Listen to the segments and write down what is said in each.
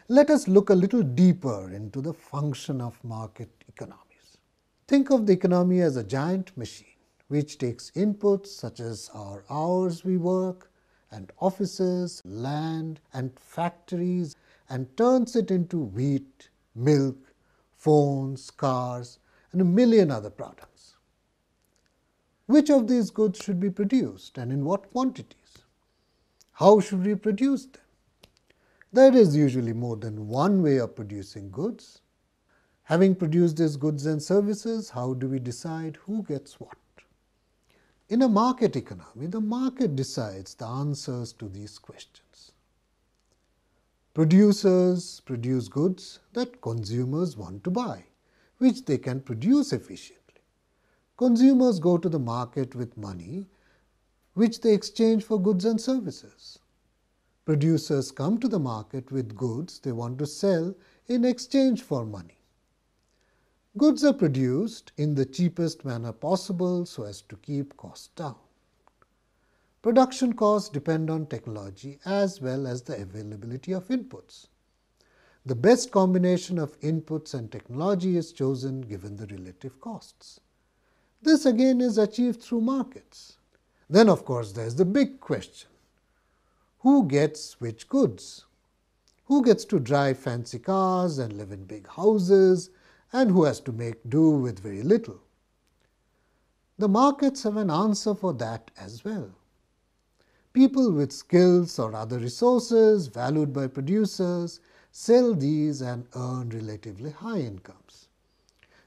Let us look a little deeper into the function of market economies. Think of the economy as a giant machine which takes inputs such as our hours we work and offices, land and factories and turns it into wheat, milk, phones, cars and a million other products. Which of these goods should be produced and in what quantities? How should we produce them? There is usually more than one way of producing goods. Having produced these goods and services, how do we decide who gets what? In a market economy, the market decides the answers to these questions. Producers produce goods that consumers want to buy, which they can produce efficiently. Consumers go to the market with money, which they exchange for goods and services. Producers come to the market with goods they want to sell in exchange for money. Goods are produced in the cheapest manner possible so as to keep costs down. Production costs depend on technology as well as the availability of inputs. The best combination of inputs and technology is chosen given the relative costs. This again is achieved through markets. Then of course there is the big question. Who gets which goods? Who gets to drive fancy cars and live in big houses, and who has to make do with very little? The markets have an answer for that as well. People with skills or other resources valued by producers sell these and earn relatively high incomes.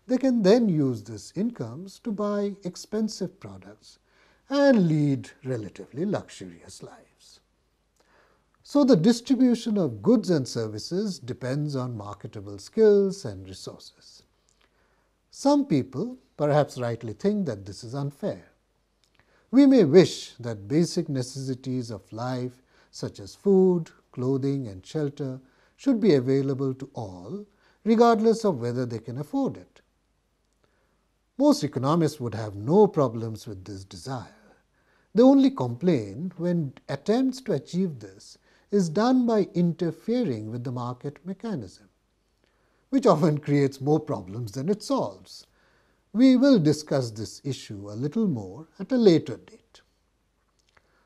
They can then use these incomes to buy expensive products and lead relatively luxurious lives. So the distribution of goods and services depends on marketable skills and resources. Some people perhaps rightly think that this is unfair. We may wish that basic necessities of life such as food, clothing and shelter should be available to all, regardless of whether they can afford it. Most economists would have no problems with this desire. They only complain when attempts to achieve this is done by interfering with the market mechanism, which often creates more problems than it solves. We will discuss this issue a little more at a later date.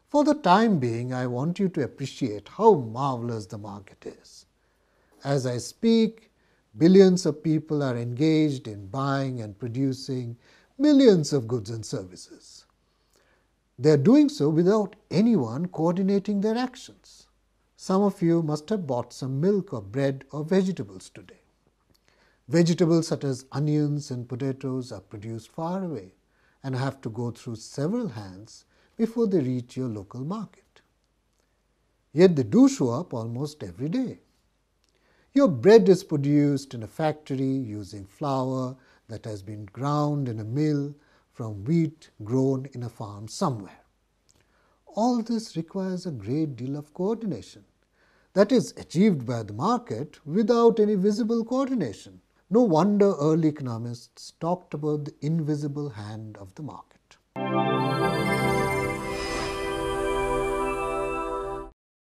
For the time being, I want you to appreciate how marvelous the market is. As I speak, billions of people are engaged in buying and producing millions of goods and services. They are doing so without anyone coordinating their actions. Some of you must have bought some milk or bread or vegetables today. Vegetables such as onions and potatoes are produced far away and have to go through several hands before they reach your local market. Yet they do show up almost every day. Your bread is produced in a factory using flour that has been ground in a mill from wheat grown in a farm somewhere. All this requires a great deal of coordination that is achieved by the market without any visible coordination. No wonder early economists talked about the invisible hand of the market.